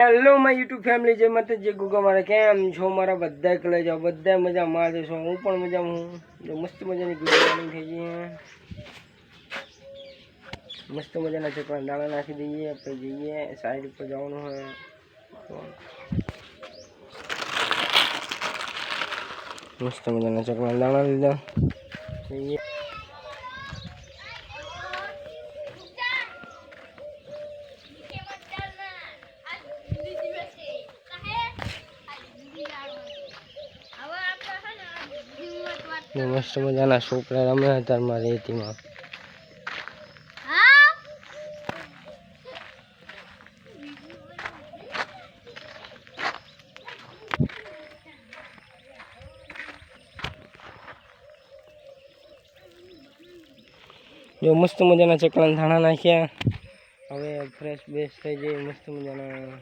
Hello my YouTube family, જય માતાજી, ગુગા મારે કેમ છો? મારા બધા કલે જાઓ, બધા મજામાં છો? હું પણ મજામાં હું. જો મસ્ત મજાની ગુડ મોર્નિંગ થઈ ગઈ છે. મસ્ત મજાના ચકલા દાણા નાખી દઈએ, પછી જઈએ સાઈડ ઉપર જવાનું હોય. મસ્ત મજાના ચકલા દાણા લીધા જઈએ. મસ્ત મજાના છોકરા રમે અત્યારમાં રેતીમાં. જો મસ્ત મજાના ચકલા ધાણા નાખ્યા. હવે ફ્રેશ બેશ થઈ જઈએ, મસ્ત મજાના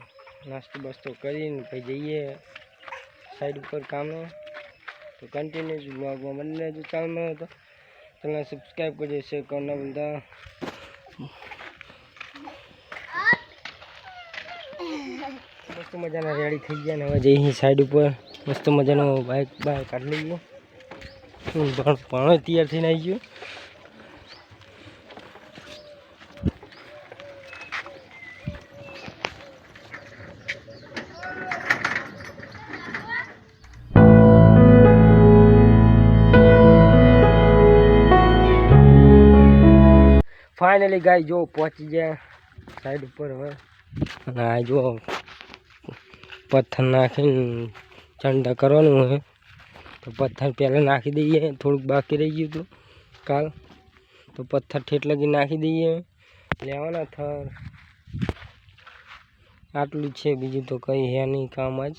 નાસ્તો બાસ્તો કરીને પછી જઈએ સાઈડ ઉપર કામે. તો કન્ટિન્યુ બ્લોગમાં બંને જો ચાલનો હતો ચેનલ સબસ્ક્રાઈબ કરજો, શેર કરना બધા. મસ્ત મજાના રેડી થઈ ગયા ને હવે જઈએ સાઈડ ઉપર. મસ્ત મજાનો બાઇક કાઢી લઈએ. પાણો તૈયાર થઈને આવી ગયો. ફાઇનલી ગાય જો પહોંચી ગયા સાઈડ ઉપર. હવે અને આ જો પથ્થર નાખીને ચંડા કરવાનું હોય તો પથ્થર પહેલાં નાખી દઈએ. થોડુંક બાકી રહી ગયું હતું કાલ, તો પથ્થર ઠેઠ લગી નાખી દઈએ. લેવાના થર આટલું છે, બીજું તો કંઈ હે નહીં કામ. જ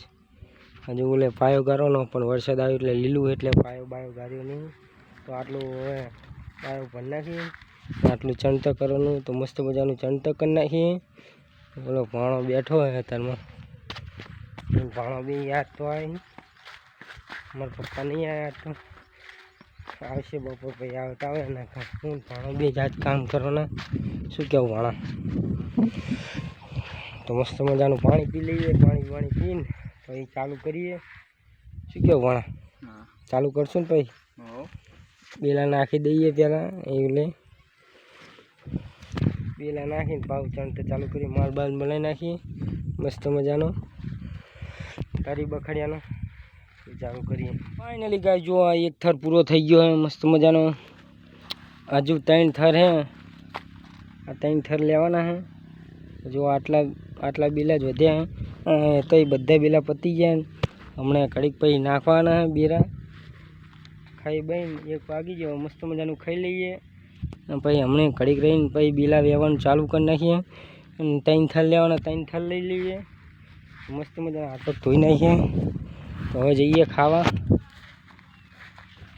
હજુ ઓલે પાયો ગાળવાનો, પણ વરસાદ આવ્યો એટલે લીલું એટલે પાયો બાયો ગાળ્યો નહીં. તો આટલું હવે પાયો ભરી નાખીએ. આટલું ચણતર કરવાનું, તો મસ્ત મજાનું ચણતર કરી નાખીએ. બોલો ભાણો બેઠો હોય અત્યારમાં. ભાણો બી યાદ તો આવે, મારા પપ્પા નહીં આવ્યા તો આવશે બપોર પછી આવતા આવે ને. હું ભાણો બી જાત કામ કરવાના. શું કહેવું ભાણા? તો મસ્ત મજાનું પાણી પી લઈએ. પાણી પીને પછી ચાલુ કરીએ. શું કહેવું ભાણા? ચાલુ કરશું ને પછી બેલા નાખી દઈએ પહેલાં. એટલે બેલા નાખીને ભાવ ચણતર ચાલુ કરી માલ બાલ બનાવી નાખીએ મસ્ત મજાનો તારી બખડિયાનો ચાલુ કરીએ. ફાઇનલી ગાય જો આ એક થર પૂરો થઈ ગયો હે મસ્ત મજાનો. હજુ 3 થર હે. આ 3 થર લેવાના હે. જો આટલા બેલા જ વધ્યા હે. તો એ બધા બેલા પતી ગયા. હમણાં ઘડીક પછી નાખવાના હે બેરા. ખાઈ બહીને 1 વાગી ગયો. મસ્ત મજાનું ખાઈ લઈએ. પછી હમણાં ઘડીક રહીને પછી બેલા વેવાનું ચાલુ કરી નાખીએ. અને 3 થર લેવાના, 3 થર લઈ લઈએ. મસ્ત મજાના હાથ પગ ધોઈ નાખીએ. તો હવે જઈએ ખાવા.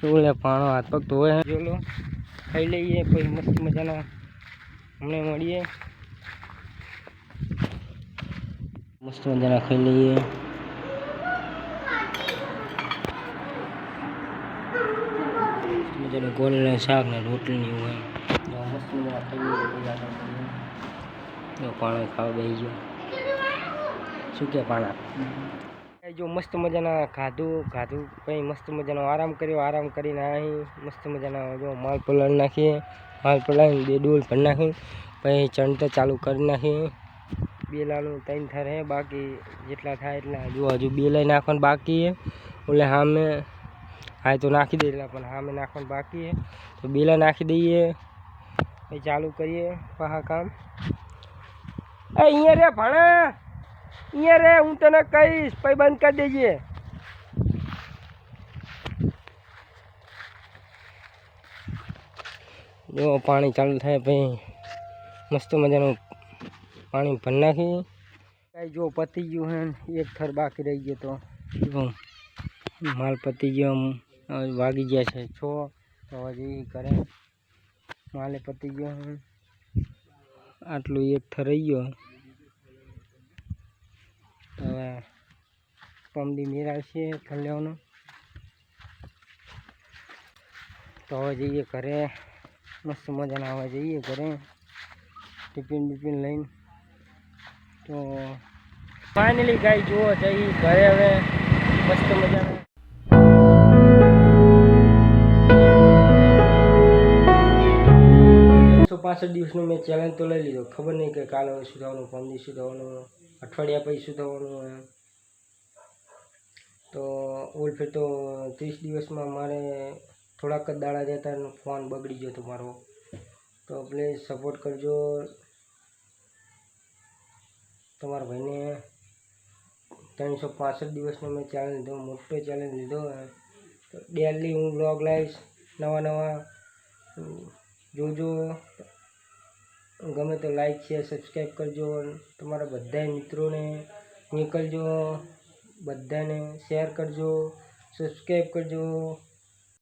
શું લે પાણો હાથ પગ ધોવે જો લો. ખાઈ લઈએ પછી મસ્ત મજાના હમણાં મળીએ. મસ્ત મજાના ખાઈ લઈએ. મજાનું ગોળના શાક ને રોટલીની હોય. મસ્ત મજાના ખાઈ લઈએ. પાણો ખાવા બેસી ગયો. શું કે પાણા? જો મસ્ત મજાના ખાધું પછી મસ્ત મજાનો આરામ કર્યો. આરામ કરીને અહીં મસ્ત મજાના જો માલ પલાળી નાખીએ. માલ પલાળીને 2 ડોલ ભરી નાખી. પછી ચણતર ચાલુ કરી નાખીએ. બેલાનું 3 થર હે, બાકી જેટલા થાય એટલા. જો હજુ બેલાઈ નાખવાનું બાકી હે. ઓલે સામે હા તો નાખી દે, પણ સામે નાખવાનું બાકી હે. તો બેલા નાખી દઈએ પછી ચાલુ કરીએ પાછા કામ. અહીંયા રે ભણા, અહીંયા રે, હું તને કહીશ પછી બંધ કરી દેજે. જો પાણી ચાલુ થાય પછી મસ્ત મજાનું પાણી ભરી નાખી. જો પતી ગયું હે. 1 થર બાકી રહી ગયો. તો માલ પતી ગયો. વાગી ગયા છે 6. તો હજી કરે માલે પતી ગયો હે. આટલું 1 થર રહી ગયો. હવે પમદી મેળવશે થર લેવાનો. તો હવે જઈએ ઘરે. મસ્ત મજાના હવે જઈએ ઘરે ટિફિન લઈને. તો ફાઇનલી ગાય જુઓ જઈ ઘરે હવે મસ્ત મજાના 65 દિવસનું મેં ચેલેન્જ તો લઈ લીધો. ખબર નહીં કે કાલે શું થવાનું, 5 દિવસ શું થવાનું, અઠવાડિયા પછી શું થવાનું. તો ઓલફે તો 30 દિવસમાં મારે થોડાક જ દાડા જતા ફોન બગડી ગયો હતો મારો. તો પ્લીઝ સપોર્ટ કરજો. તમારા ભાઈને 365 દિવસનો મેં ચેલેન્જ લીધો, મોટો ચેલેન્જ લીધો. તો ડેલી હું બ્લોગ લાવીશ નવા જોજો. ગમે તો લાઈક શેર સબસ્ક્રાઈબ કરજો. તમારા બધા મિત્રોને મોકલજો, બધાને શેર કરજો, સબસ્ક્રાઈબ કરજો.